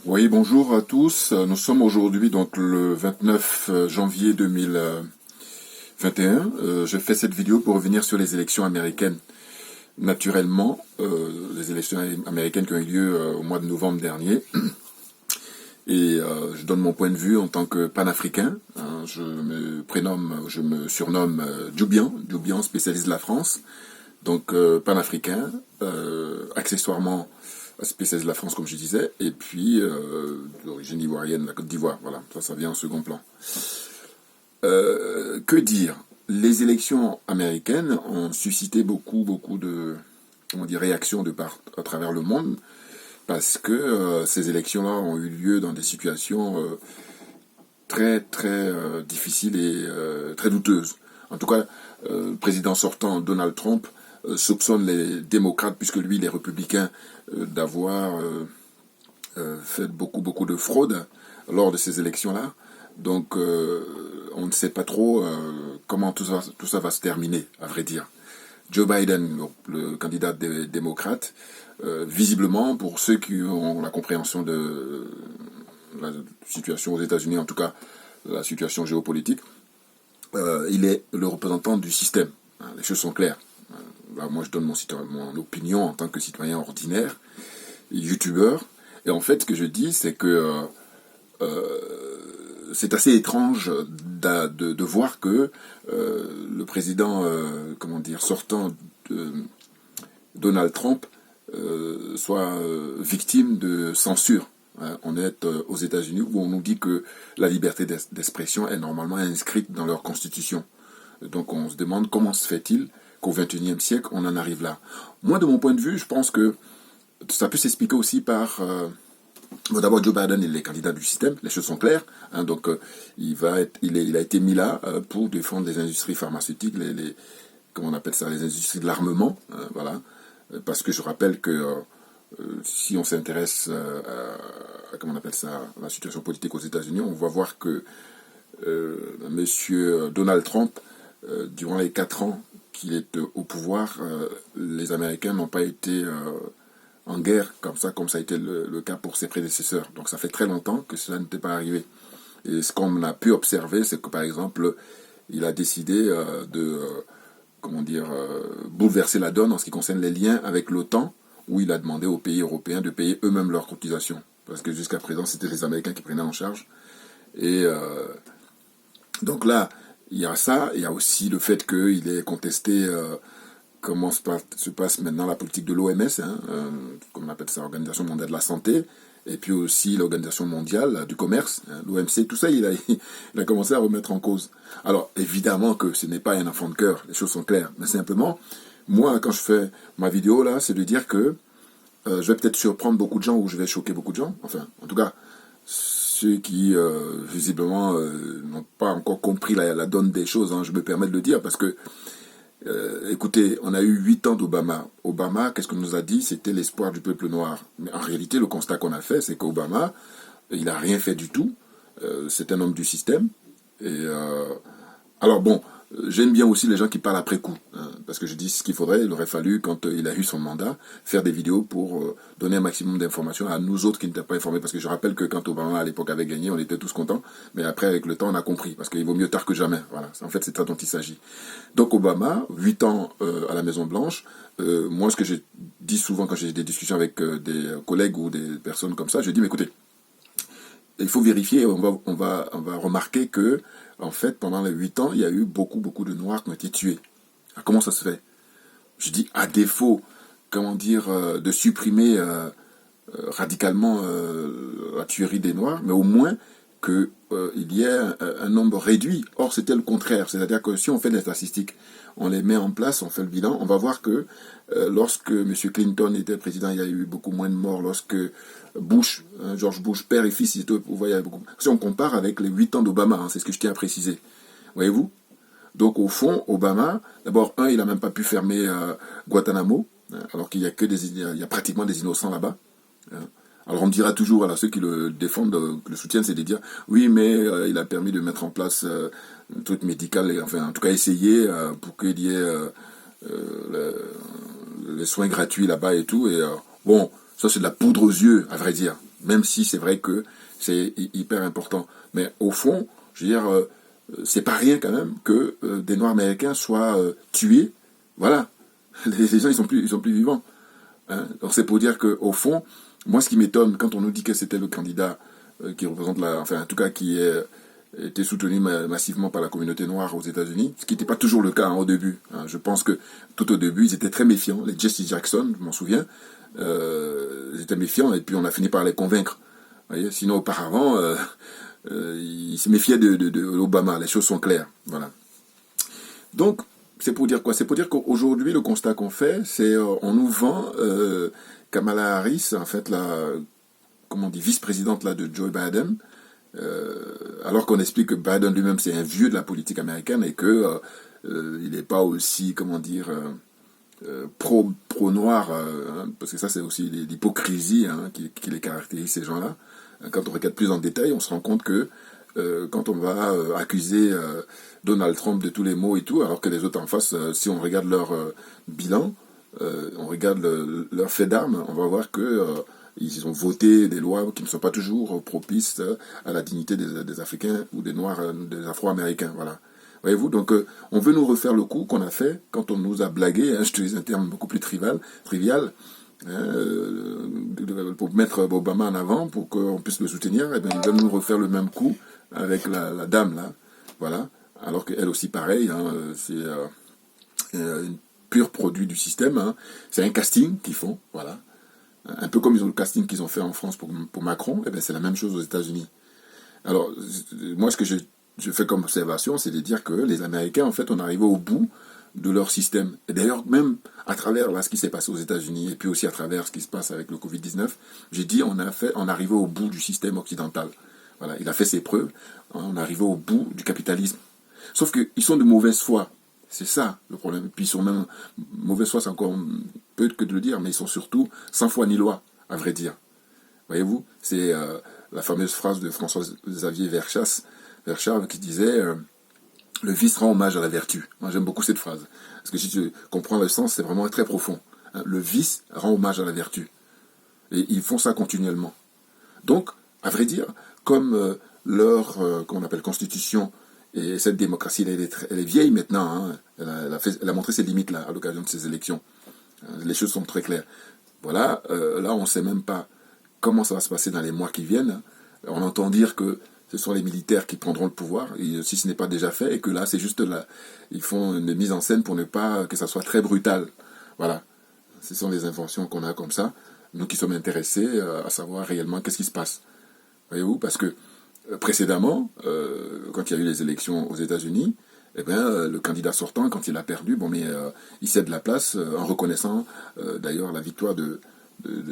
Oui, bonjour à tous. Nous sommes aujourd'hui donc le 29 janvier 2021. Je fais cette vidéo pour revenir sur les élections américaines. Naturellement, les élections américaines qui ont eu lieu au mois de novembre dernier. Et je donne mon point de vue en tant que panafricain. Je me surnomme Djubian, spécialiste de la France. Donc panafricain, accessoirement spécialiste de la France comme je disais, et puis d'origine ivoirienne, la Côte d'Ivoire, voilà, ça vient en second plan. Que dire? Les élections américaines ont suscité beaucoup de réactions à travers le monde, parce que ces élections-là ont eu lieu dans des situations très difficiles et très douteuses. En tout cas, le président sortant, Donald Trump, soupçonne les démocrates, puisque lui, les républicains, d'avoir fait beaucoup de fraude lors de ces élections-là. Donc, on ne sait pas trop comment tout ça va se terminer, à vrai dire. Joe Biden, le candidat des démocrates, visiblement, pour ceux qui ont la compréhension de la situation aux États-Unis, en tout cas la situation géopolitique, il est le représentant du système. Les choses sont claires. Là, moi, je donne mon opinion en tant que citoyen ordinaire, youtubeur. Et en fait, ce que je dis, c'est que c'est assez étrange de voir que le président, sortant, Donald Trump, soit victime de censure. On est aux États-Unis où on nous dit que la liberté d'expression est normalement inscrite dans leur constitution. Donc on se demande comment se fait-il qu'au XXIe siècle, on en arrive là. Moi, de mon point de vue, je pense que ça peut s'expliquer aussi par... d'abord, Joe Biden, il est candidat du système, les choses sont claires. Donc il a été mis là pour défendre les industries pharmaceutiques, comment on appelle ça, les industries de l'armement. Voilà. Parce que je rappelle que si on s'intéresse à la situation politique aux États-Unis, on va voir que Monsieur Donald Trump, durant les 4 ans qu'il est au pouvoir, les Américains n'ont pas été en guerre comme ça a été le cas pour ses prédécesseurs. Donc ça fait très longtemps que cela n'était pas arrivé. Et ce qu'on a pu observer, c'est que par exemple, il a décidé bouleverser la donne en ce qui concerne les liens avec l'OTAN, où il a demandé aux pays européens de payer eux-mêmes leurs cotisations. Parce que jusqu'à présent, c'était les Américains qui prenaient en charge. Et donc là, il y a ça, il y a aussi le fait qu'il est contesté comment se passe maintenant la politique de l'OMS, comme on appelle ça, l'Organisation mondiale de la santé, et puis aussi l'Organisation mondiale du commerce, l'OMC, tout ça, il a commencé à remettre en cause. Alors, évidemment que ce n'est pas un enfant de cœur, les choses sont claires, mais simplement, moi, quand je fais ma vidéo, là, c'est de dire que je vais peut-être surprendre beaucoup de gens, ou je vais choquer beaucoup de gens, enfin, en tout cas, ceux qui, visiblement, n'ont pas encore compris la donne des choses, je me permets de le dire, parce que écoutez, on a eu 8 ans d'Obama. Obama, qu'est-ce qu'on nous a dit? C'était l'espoir du peuple noir. Mais en réalité, le constat qu'on a fait, c'est qu'Obama, il n'a rien fait du tout. C'est un homme du système. Et alors bon, j'aime bien aussi les gens qui parlent après coup. Parce que je dis ce qu'il faudrait, il aurait fallu, quand il a eu son mandat, faire des vidéos pour donner un maximum d'informations à nous autres qui n'étaient pas informés. Parce que je rappelle que quand Obama, à l'époque, avait gagné, on était tous contents. Mais après, avec le temps, on a compris. Parce qu'il vaut mieux tard que jamais. Voilà. En fait, c'est ça dont il s'agit. Donc Obama, 8 ans à la Maison-Blanche, moi, ce que je dis souvent quand j'ai des discussions avec des collègues ou des personnes comme ça, je dis, mais écoutez, il faut vérifier, on va remarquer que, en fait, pendant les 8 ans, il y a eu beaucoup de Noirs qui ont été tués. Alors, comment ça se fait? Je dis, à défaut, de supprimer radicalement la tuerie des Noirs, mais au moins qu'il y ait un nombre réduit. Or, c'était le contraire. C'est-à-dire que si on fait des statistiques, on les met en place, on fait le bilan, on va voir que lorsque M. Clinton était président, il y a eu beaucoup moins de morts. Lorsque Bush, George Bush, père et fils, vous voyez, beaucoup. Si on compare avec les 8 ans d'Obama, c'est ce que je tiens à préciser. Voyez-vous? Donc au fond, Obama, d'abord, il n'a même pas pu fermer Guantanamo, alors qu'il y a il y a pratiquement des innocents là-bas. Alors on me dira toujours, ceux qui le défendent, le soutiennent, c'est de dire, oui, mais il a permis de mettre en place un truc médical, enfin en tout cas essayer pour qu'il y ait les soins gratuits là-bas et tout. Et bon, ça c'est de la poudre aux yeux, à vrai dire. même si c'est vrai que c'est hyper important. Mais au fond, je veux dire, c'est pas rien quand même que des Noirs américains soient tués. Voilà, les gens ils sont plus vivants. Hein. Donc c'est pour dire que au fond, moi ce qui m'étonne quand on nous dit que c'était le candidat qui représente enfin en tout cas qui était soutenu massivement par la communauté noire aux États-Unis, ce qui n'était pas toujours le cas au début. Hein. Je pense que tout au début ils étaient très méfiants. Les Jesse Jackson, je m'en souviens, ils étaient méfiants et puis on a fini par les convaincre. Vous voyez. Sinon auparavant, ils se méfiaient de Obama. Les choses sont claires. Voilà. Donc c'est pour dire quoi? C'est pour dire qu'aujourd'hui, le constat qu'on fait, c'est on nous vend Kamala Harris, en fait, comment on dit, vice-présidente là, de Joe Biden, alors qu'on explique que Biden lui-même, c'est un vieux de la politique américaine et que il n'est pas aussi, comment dire, pro-noir, hein, parce que ça, c'est aussi l'hypocrisie hein, qui les caractérise, ces gens-là. Quand on regarde plus en détail, on se rend compte que quand on va accuser Donald Trump de tous les maux et tout, alors que les autres en face, si on regarde leur bilan, on regarde leur fait d'armes, on va voir que ils ont voté des lois qui ne sont pas toujours propices à la dignité des Africains ou des Noirs, des Afro-Américains, voilà. Voyez-vous, donc on veut nous refaire le coup qu'on a fait quand on nous a blagué, hein, je utilise un terme beaucoup plus trivial, pour mettre Obama en avant, pour qu'on puisse le soutenir, et bien ils veulent nous refaire le même coup avec la dame là, voilà, alors qu'elle aussi pareil, hein, c'est un pur produit du système, hein. C'est un casting qu'ils font, voilà, un peu comme ils ont le casting qu'ils ont fait en France pour Macron, et bien c'est la même chose aux États-Unis. Alors moi ce que je fais comme observation, c'est de dire que les Américains en fait on arrive au bout de leur système. Et d'ailleurs, même à travers là, ce qui s'est passé aux États-Unis, et puis aussi à travers ce qui se passe avec le Covid-19, j'ai dit on arrivé au bout du système occidental. Voilà, il a fait ses preuves, on est arrivé au bout du capitalisme. Sauf qu'ils sont de mauvaise foi. C'est ça le problème. Et puis ils sont même, mauvaise foi, c'est encore peu que de le dire, mais ils sont surtout sans foi ni loi, à vrai dire. Voyez-vous, c'est la fameuse phrase de François-Xavier Verschave qui disait le vice rend hommage à la vertu. Moi, j'aime beaucoup cette phrase. Parce que si tu comprends le sens, c'est vraiment très profond. Le vice rend hommage à la vertu. Et ils font ça continuellement. Donc, à vrai dire, comme leur, comment on appelle, constitution, et cette démocratie, elle est vieille maintenant, hein, elle a montré ses limites là, à l'occasion de ces élections. Les choses sont très claires. Voilà, là, on ne sait même pas comment ça va se passer dans les mois qui viennent. On entend dire que ce sont les militaires qui prendront le pouvoir, si ce n'est pas déjà fait, et que là, c'est juste là, ils font une mise en scène pour ne pas que ça soit très brutal. Voilà. Ce sont les informations qu'on a comme ça, nous qui sommes intéressés à savoir réellement qu'est-ce qui se passe. Voyez-vous, parce que précédemment, quand il y a eu les élections aux États-Unis, eh bien, le candidat sortant, quand il a perdu, bon, mais il cède la place en reconnaissant d'ailleurs la victoire de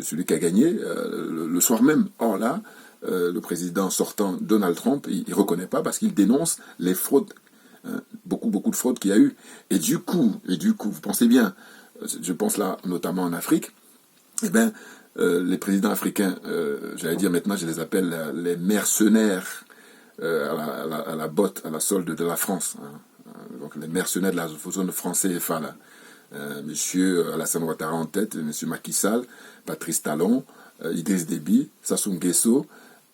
celui qui a gagné le soir même. Or là, le président sortant, Donald Trump, il ne reconnaît pas parce qu'il dénonce les fraudes, hein, beaucoup de fraudes qu'il y a eu. Et du coup, vous pensez bien, je pense là notamment en Afrique, eh bien, les présidents africains, j'allais dire maintenant, je les appelle les mercenaires à la botte, à la solde de la France. Hein. Donc les mercenaires de la zone française CFA, là. Monsieur Alassane Ouattara en tête, monsieur Macky Sall, Patrice Talon, Idriss Déby, Sassou Nguesso,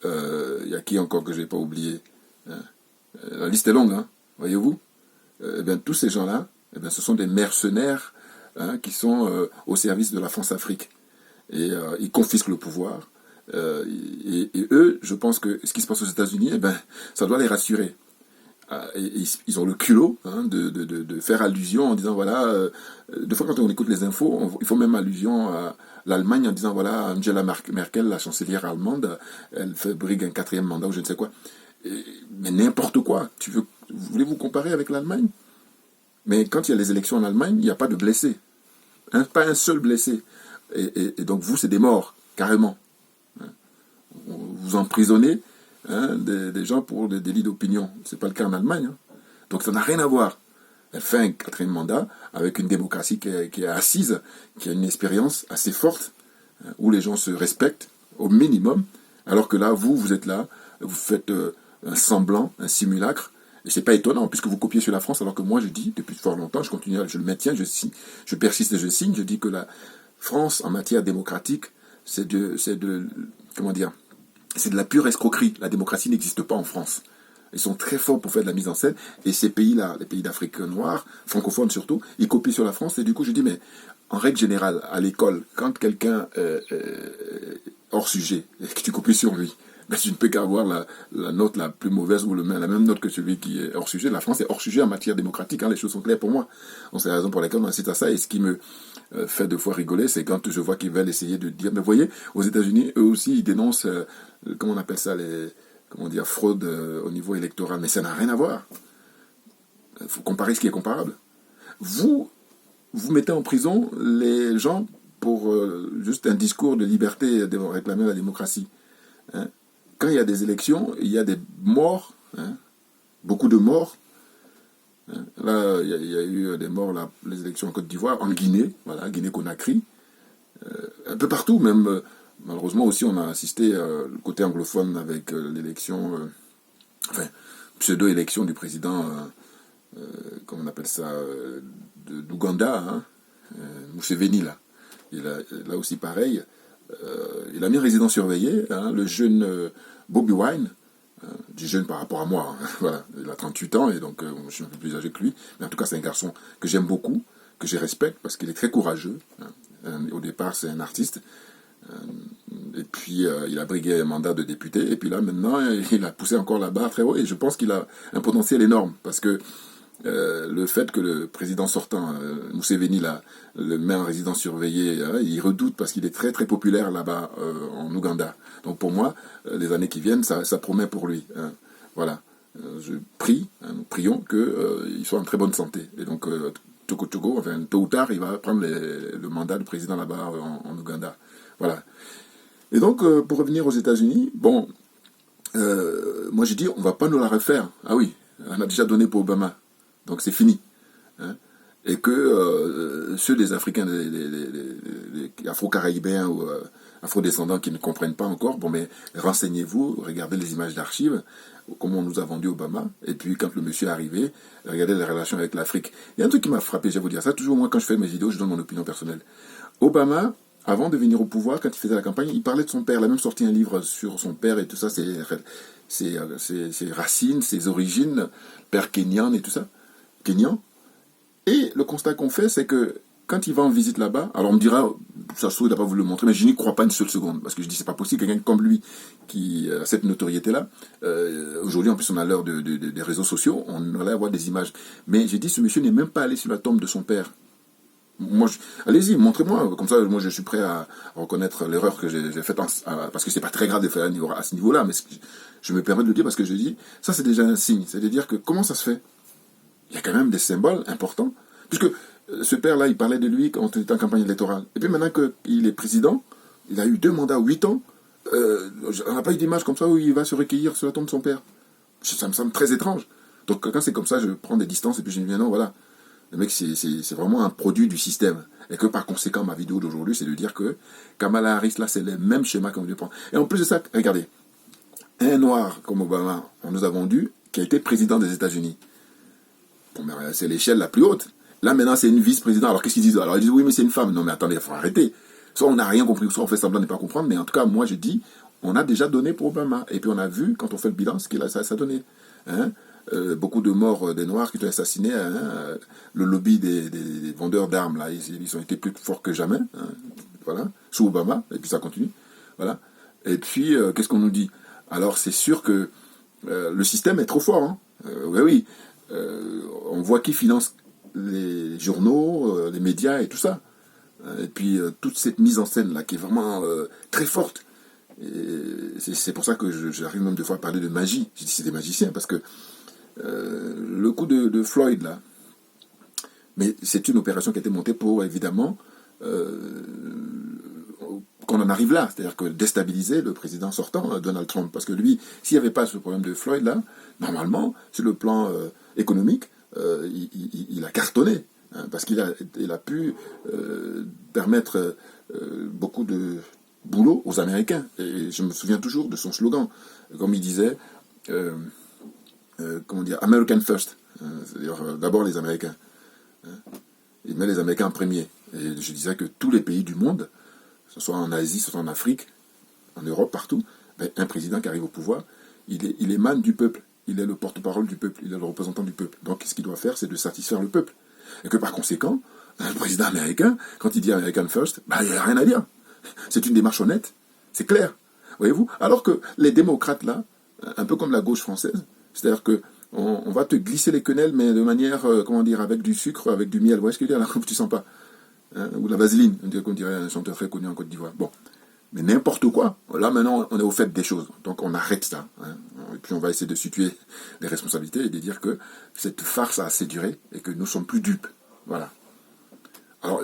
y a qui encore que je n'ai pas oublié, hein. La liste est longue, hein, voyez-vous. Eh bien, tous ces gens-là, eh bien, ce sont des mercenaires hein, qui sont au service de la France-Afrique. Et ils confisquent le pouvoir. Et eux, je pense que ce qui se passe aux États-Unis, eh ben, ça doit les rassurer. Et ils ont le culot hein, de faire allusion en disant voilà, des fois quand on écoute les infos, il faut même allusion à l'Allemagne en disant voilà, Angela Merkel, la chancelière allemande, elle fait brigue un 4e mandat ou je ne sais quoi. Mais n'importe quoi. Voulez-vous comparer avec l'Allemagne? Mais quand il y a les élections en Allemagne, il n'y a pas de blessés. Hein, pas un seul blessé. Et donc vous, c'est des morts, carrément. Vous emprisonnez hein, des gens pour des délits d'opinion. Ce n'est pas le cas en Allemagne. Hein. Donc ça n'a rien à voir. Elle fait un 4e mandat avec une démocratie qui est assise, qui a une expérience assez forte, hein, où les gens se respectent au minimum, alors que là, vous êtes là, vous faites un semblant, un simulacre, et c'est pas étonnant, puisque vous copiez sur la France, alors que moi je dis, depuis fort longtemps, je continue, je le maintiens, je persiste et je signe, je dis que la France, en matière démocratique, c'est de comment dire, c'est de la pure escroquerie. La démocratie n'existe pas en France. Ils sont très forts pour faire de la mise en scène. Et ces pays-là, les pays d'Afrique noire, francophones surtout, ils copient sur la France. Et du coup, je dis, mais en règle générale, à l'école, quand quelqu'un est hors sujet et que tu copies sur lui, ben, tu ne peux qu'avoir la note la plus mauvaise ou la même note que celui qui est hors sujet. La France est hors sujet en matière démocratique. Hein, les choses sont claires pour moi. Donc, c'est la raison pour laquelle on incite à ça. Et ce qui me fait deux fois rigoler, c'est quand je vois qu'ils veulent essayer de dire, mais vous voyez, aux États-Unis, eux aussi, ils dénoncent, comment on appelle ça, comment dire, fraude au niveau électoral. Mais ça n'a rien à voir. Il faut comparer ce qui est comparable. Vous mettez en prison les gens pour juste un discours de liberté de réclamer la démocratie. Hein. Quand il y a des élections, il y a des morts, hein, beaucoup de morts. Hein. Là, il y a eu des morts, là, les élections en Côte d'Ivoire, en Guinée, voilà, Guinée-Conakry, un peu partout, même, malheureusement aussi, on a assisté, le côté anglophone, avec l'élection, enfin, pseudo-élection du président, comment on appelle ça, d'Ouganda, hein, Museveni, là. Là aussi, pareil, il a mis résident surveillé, hein, le jeune Bobby Wine, du jeune par rapport à moi, hein, voilà, il a 38 ans et donc je suis un peu plus âgé que lui, mais en tout cas c'est un garçon que j'aime beaucoup, que je respecte parce qu'il est très courageux, hein. Au départ c'est un artiste, et puis il a brigué un mandat de député, et puis là maintenant il a poussé encore la barre très haut, et je pense qu'il a un potentiel énorme, parce que le fait que le président sortant, Museveni, là, le met en résidence surveillée, il redoute parce qu'il est très très populaire là-bas en Ouganda. Donc pour moi, les années qui viennent, ça promet pour lui. Hein. Voilà. Je prie, hein, nous prions qu'il soit en très bonne santé. Et donc, Togo, enfin, tôt ou tard, il va prendre le mandat de président là-bas en Ouganda. Voilà. Et donc, pour revenir aux États-Unis, bon, moi j'ai dit, on ne va pas nous la refaire. Ah oui, on a déjà donné pour Obama. Donc c'est fini. Hein. Et que ceux des Africains, les Afro-Caribéens ou Afro-descendants qui ne comprennent pas encore, bon mais renseignez-vous, regardez les images d'archives, comment on nous a vendu Obama, et puis quand le monsieur est arrivé, regardez les relations avec l'Afrique. Il y a un truc qui m'a frappé, je vais vous dire ça, toujours moi quand je fais mes vidéos, je donne mon opinion personnelle. Obama, avant de venir au pouvoir, quand il faisait la campagne, il parlait de son père, il a même sorti un livre sur son père et tout ça, ses racines, ses origines, père kenyan et tout ça. Kenyan. Et le constat qu'on fait, c'est que quand il va en visite là-bas, alors on me dira, ça se trouve, il n'a pas voulu le montrer, mais je n'y crois pas une seule seconde, parce que je dis, c'est pas possible, quelqu'un comme lui, qui a cette notoriété-là, aujourd'hui, en plus, on a l'heure des réseaux sociaux, on allait avoir des images. Mais j'ai dit, ce monsieur n'est même pas allé sur la tombe de son père. Moi, allez-y, montrez-moi, comme ça, moi, je suis prêt à reconnaître l'erreur que j'ai faite, parce que c'est pas très grave de faire à ce niveau-là, mais je me permets de le dire parce que je dis, ça, c'est déjà un signe, c'est-à-dire que comment ça se fait? Il y a quand même des symboles importants. Puisque ce père-là, il parlait de lui quand il était en campagne électorale. Et puis maintenant qu'il est président, il a eu 2 mandats, 8 ans, on n'a pas eu d'image comme ça où il va se recueillir sur la tombe de son père. Ça me semble très étrange. Donc quand c'est comme ça, je prends des distances et puis je me dis, non, voilà, le mec, c'est vraiment un produit du système. Et que par conséquent, ma vidéo d'aujourd'hui, c'est de dire que Kamala Harris, là, c'est le même schéma qu'on veut prendre. Et en plus de ça, regardez, un noir comme Obama, on nous a vendu, qui a été président des États-Unis. Bon, c'est l'échelle la plus haute. Là, maintenant, c'est une vice-présidente. Alors, qu'est-ce qu'ils disent? Alors, ils disent, oui, mais c'est une femme. Non, mais attendez, il faut arrêter. Soit on n'a rien compris, soit on fait semblant de ne pas comprendre. Mais en tout cas, moi, je dis, on a déjà donné pour Obama. Et puis, on a vu, quand on fait le bilan, ce qu'il a ça a donné. Hein. Beaucoup de morts des Noirs qui ont assassiné. Hein. Le lobby des vendeurs d'armes, là, ils ont été plus forts que jamais. Hein. Voilà. Sous Obama. Et puis, ça continue. Voilà. Et puis, qu'est-ce qu'on nous dit? Alors, c'est sûr que le système est trop fort. Hein. Oui, oui. On voit qui finance les journaux, les médias et tout ça. Et puis toute cette mise en scène là qui est vraiment très forte. C'est pour ça que j'arrive même des fois à parler de magie. J'ai dit c'est des magiciens parce que le coup de Floyd là, mais c'est une opération qui a été montée pour évidemment qu'on en arrive là, c'est-à-dire que déstabiliser le président sortant, Donald Trump, parce que lui, s'il n'y avait pas ce problème de Floyd là, normalement, sur le plan économique, il a cartonné, hein, parce qu'il a pu permettre beaucoup de boulot aux Américains. Et je me souviens toujours de son slogan, comme il disait, comment dire, American First, c'est-à-dire d'abord les Américains. Hein. Il met les Américains en premier. Et je disais que tous les pays du monde, que ce soit en Asie, que ce soit en Afrique, en Europe, partout, Ben, un président qui arrive au pouvoir, il émane du peuple. Il est le porte-parole du peuple, il est le représentant du peuple. Donc ce qu'il doit faire, c'est de satisfaire le peuple. Et que par conséquent, un président américain, quand il dit American First, ben, il n'y a rien à dire. C'est une démarche honnête, c'est clair. Voyez-vous? Alors que les démocrates, là, un peu comme la gauche française, c'est-à-dire que on va te glisser les quenelles, mais de manière, comment dire, avec du sucre, avec du miel. Vous voyez ce que je veux dire, là, comme tu sens pas. Hein, ou de la vaseline, on dirait un chanteur très connu en Côte d'Ivoire. Bon. Mais n'importe quoi. Là, maintenant, on est au fait des choses. Donc, on arrête ça. Hein. Et puis, on va essayer de situer les responsabilités et de dire que cette farce a assez duré et que nous ne sommes plus dupes. Voilà. Alors,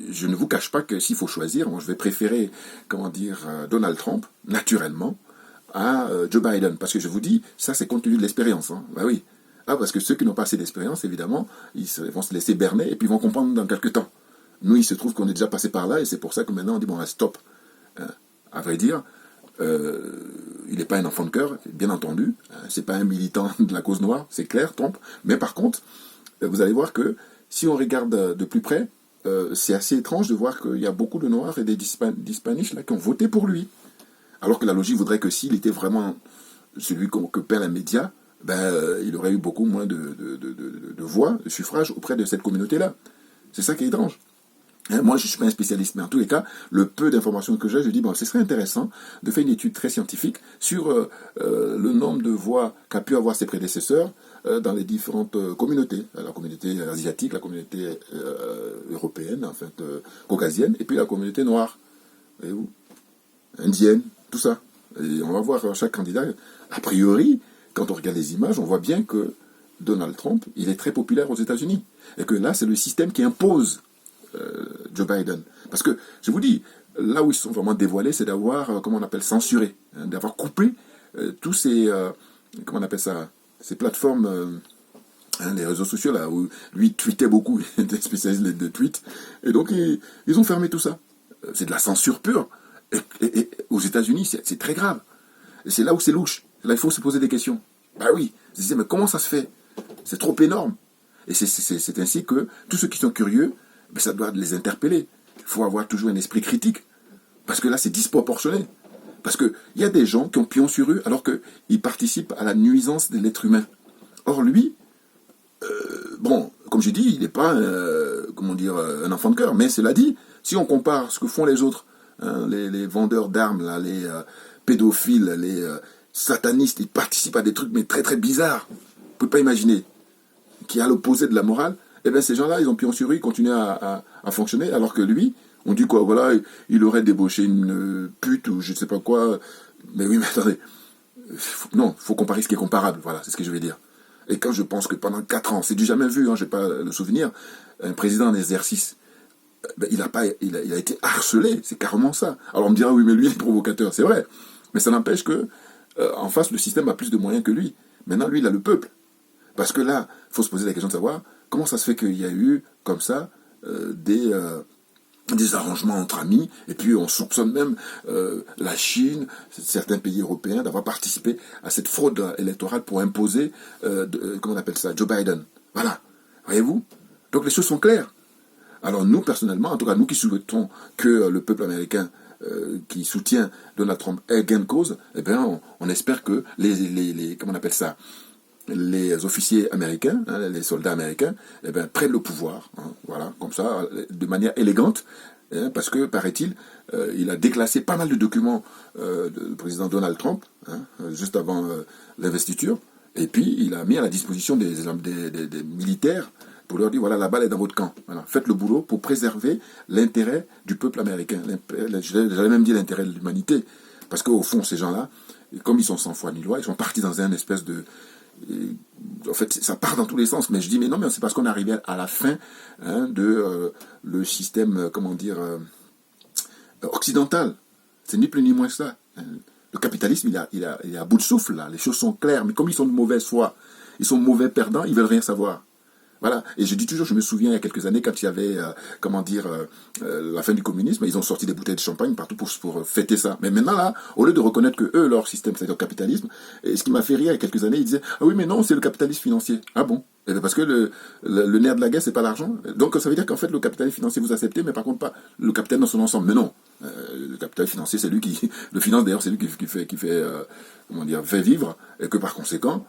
je ne vous cache pas que s'il faut choisir, moi, je vais préférer, comment dire, Donald Trump, naturellement, à Joe Biden. Parce que je vous dis, ça, c'est compte tenu de l'expérience. Hein. Ben oui. Ah, parce que ceux qui n'ont pas assez d'expérience, évidemment, ils vont se laisser berner et puis ils vont comprendre dans quelques temps. Nous, il se trouve qu'on est déjà passé par là et c'est pour ça que maintenant, on dit, bon, stop. À vrai dire, il n'est pas un enfant de cœur, bien entendu. C'est pas un militant de la cause noire, c'est clair, Trump. Mais par contre, vous allez voir que si on regarde de plus près, c'est assez étrange de voir qu'il y a beaucoup de Noirs et d'Hispaniques là qui ont voté pour lui. Alors que la logique voudrait que s'il était vraiment celui que peint les médias, ben, il aurait eu beaucoup moins de voix, de suffrages auprès de cette communauté-là. C'est ça qui est étrange. Hein, moi, je ne suis pas un spécialiste, mais en tous les cas, le peu d'informations que j'ai, je dis, bon, ce serait intéressant de faire une étude très scientifique sur le nombre de voix qu'a pu avoir ses prédécesseurs dans les différentes communautés. La communauté asiatique, la communauté européenne, en fait, caucasienne, et puis la communauté noire, voyez-vous, indienne, tout ça. Et on va voir chaque candidat. A priori, quand on regarde les images, on voit bien que Donald Trump, il est très populaire aux États-Unis. Et que là, c'est le système qui impose Joe Biden. Parce que, je vous dis, là où ils sont vraiment dévoilés, c'est d'avoir, comment on appelle, censuré, hein, d'avoir coupé tous ces, comment on appelle ça, ces plateformes, hein, les réseaux sociaux, là, où lui tweetait beaucoup, il était spécialiste de tweets, et donc ils ont fermé tout ça. C'est de la censure pure. Et aux États-Unis, c'est très grave. Et c'est là où c'est louche. Là, il faut se poser des questions. Bah oui, je disais, mais comment ça se fait? C'est trop énorme. Et c'est ainsi que tous ceux qui sont curieux, mais ça doit les interpeller. Il faut avoir toujours un esprit critique. Parce que là, c'est disproportionné. Parce qu'il y a des gens qui ont pion sur rue alors qu'ils participent à la nuisance de l'être humain. Or, lui, bon, comme j'ai dit, il n'est pas comment dire, un enfant de cœur. Mais cela dit, si on compare ce que font les autres, hein, les vendeurs d'armes, là, les pédophiles, les satanistes, ils participent à des trucs mais très très bizarres. Vous ne pouvez pas imaginer. Qui est à l'opposé de la morale. Eh bien, ces gens-là, ils ont pion sur rue, ils continuent à fonctionner, alors que lui, on dit quoi, voilà, il aurait débauché une pute ou je ne sais pas quoi. Mais oui, mais attendez. Non, il faut comparer ce qui est comparable, voilà, c'est ce que je vais dire. Et quand je pense que pendant 4 ans, c'est du jamais vu, hein, je n'ai pas le souvenir, un président en exercice, ben, il a été harcelé, c'est carrément ça. Alors on me dira, oui, mais lui, il est provocateur, c'est vrai. Mais ça n'empêche que, en face, le système a plus de moyens que lui. Maintenant, lui, il a le peuple. Parce que là, il faut se poser la question de savoir comment ça se fait qu'il y a eu, comme ça, des arrangements entre amis, et puis on soupçonne même la Chine, certains pays européens, d'avoir participé à cette fraude électorale pour imposer, comment on appelle ça, Joe Biden. Voilà, voyez-vous? Donc les choses sont claires. Alors nous, personnellement, en tout cas nous qui souhaitons que le peuple américain qui soutient Donald Trump ait gain de cause, eh bien on espère que les comment on appelle ça, les officiers américains, hein, les soldats américains, eh ben, prennent le pouvoir, hein, voilà, comme ça, de manière élégante, hein, parce que, paraît-il, il a déclassé pas mal de documents du président Donald Trump, hein, juste avant l'investiture, et puis il a mis à la disposition des militaires pour leur dire, voilà, la balle est dans votre camp, voilà, faites le boulot pour préserver l'intérêt du peuple américain, j'allais même dire l'intérêt de l'humanité, parce qu'au fond, ces gens-là, comme ils sont sans foi ni loi, ils sont partis dans un espèce de... En fait, ça part dans tous les sens, mais je dis, mais non, mais c'est parce qu'on est arrivé à la fin, hein, de le système, comment dire, occidental. C'est ni plus ni moins que ça. Le capitalisme, il est à bout de souffle, là. Les choses sont claires, mais comme ils sont de mauvaise foi, ils sont mauvais perdants, ils veulent rien savoir. Voilà. Et je dis toujours, je me souviens il y a quelques années, quand il y avait, comment dire, la fin du communisme, ils ont sorti des bouteilles de champagne partout pour fêter ça. Mais maintenant, là, au lieu de reconnaître que eux, leur système, c'est le capitalisme, et ce qui m'a fait rire il y a quelques années, ils disaient, ah oui, mais non, c'est le capitalisme financier. Ah bon? Eh bien, parce que le nerf de la guerre, c'est pas l'argent. Donc ça veut dire qu'en fait, le capital financier, vous acceptez, mais par contre pas le capital dans son ensemble. Mais non. Le capital financier, c'est lui qui... Le finance, d'ailleurs, c'est lui comment dire, fait vivre, et que par conséquent,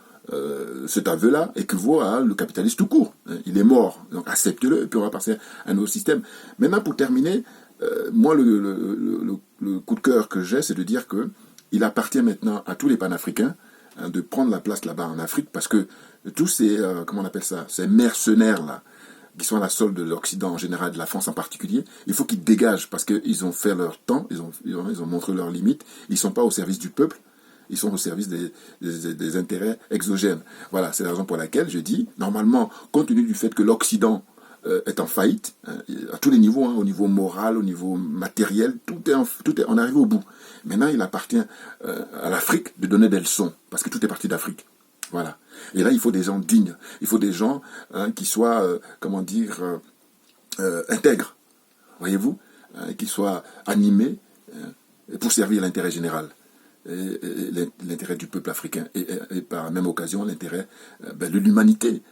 cet aveu-là équivaut à le capitaliste tout court. Il est mort. Donc acceptez-le, et puis on va passer à un nouveau système. Maintenant, pour terminer, moi, le coup de cœur que j'ai, c'est de dire que il appartient maintenant à tous les panafricains de prendre la place là-bas en Afrique, parce que tous ces, comment on appelle ça, ces mercenaires-là, qui sont à la solde de l'Occident en général, de la France en particulier, il faut qu'ils dégagent, parce qu'ils ont fait leur temps, ils ont montré leurs limites, ils ne sont pas au service du peuple, ils sont au service des intérêts exogènes. Voilà, c'est la raison pour laquelle je dis, normalement, compte tenu du fait que l'Occident est en faillite, hein, à tous les niveaux, hein, au niveau moral, au niveau matériel, on arrive au bout. Maintenant, il appartient à l'Afrique de donner des leçons, parce que tout est parti d'Afrique. Voilà. Et là, il faut des gens dignes, il faut des gens qui soient, comment dire, intègres, voyez-vous, qui soient animés pour servir l'intérêt général, et l'intérêt du peuple africain, et par la même occasion, l'intérêt de l'humanité.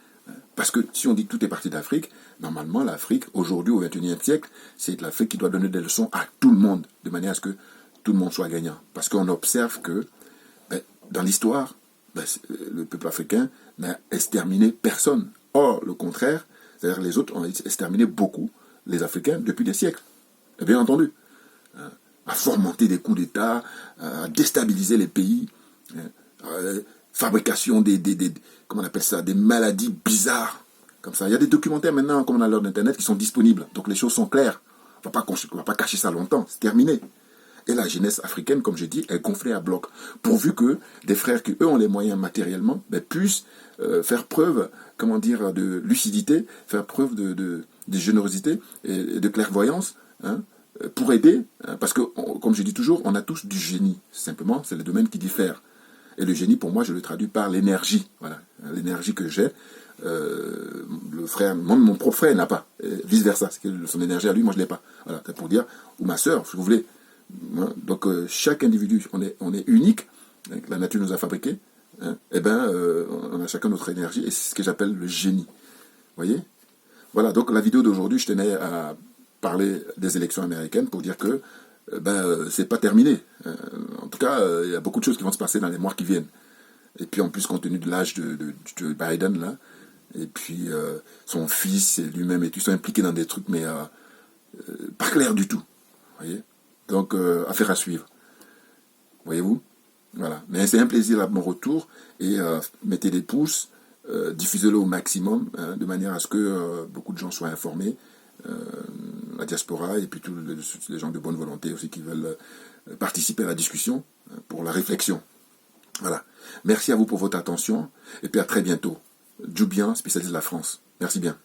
Parce que si on dit que tout est parti d'Afrique, normalement l'Afrique, aujourd'hui au XXIe siècle, c'est l'Afrique qui doit donner des leçons à tout le monde, de manière à ce que tout le monde soit gagnant. Parce qu'on observe que dans l'histoire, le peuple africain n'a exterminé personne. Or, le contraire, c'est-à-dire les autres ont exterminé beaucoup les Africains depuis des siècles. Et bien entendu, à fomenter des coups d'État, à déstabiliser les pays, fabrication comment on appelle ça, des maladies bizarres, comme ça. Il y a des documentaires maintenant, comme on a l'heure d'Internet, qui sont disponibles. Donc les choses sont claires. On ne va pas cacher ça longtemps, c'est terminé. Et la jeunesse africaine, comme je dis, est gonflée à bloc. Pourvu que des frères qui, eux, ont les moyens matériellement, puissent faire preuve, comment dire, de lucidité, faire preuve de générosité et de clairvoyance, hein, pour aider. Hein, parce que, comme je dis toujours, on a tous du génie. Simplement, c'est le domaine qui diffère. Et le génie, pour moi, je le traduis par l'énergie. Voilà, l'énergie que j'ai. Le frère, mon propre frère n'a pas. Vice versa, c'est que son énergie à lui, moi je l'ai pas. Voilà, c'est pour dire, ou ma sœur, si vous voulez. Donc chaque individu, on est unique. La nature nous a fabriqués. Hein, on a chacun notre énergie, et c'est ce que j'appelle le génie. Vous voyez? Voilà. Donc la vidéo d'aujourd'hui, je tenais à parler des élections américaines pour dire que c'est pas terminé. En tout cas, il y a beaucoup de choses qui vont se passer dans les mois qui viennent. Et puis en plus, compte tenu de l'âge de Biden, là, et puis son fils et lui-même, et tout, sont impliqués dans des trucs, mais pas clairs du tout. Vous voyez? Donc, affaire à suivre. Voyez-vous? Voilà. Mais c'est un plaisir à mon retour, et mettez des pouces, diffusez-le au maximum, hein, de manière à ce que beaucoup de gens soient informés, la diaspora, et puis tous les gens de bonne volonté aussi qui veulent participer à la discussion, pour la réflexion. Voilà. Merci à vous pour votre attention, et puis à très bientôt. Djoubien, spécialiste de la France. Merci bien.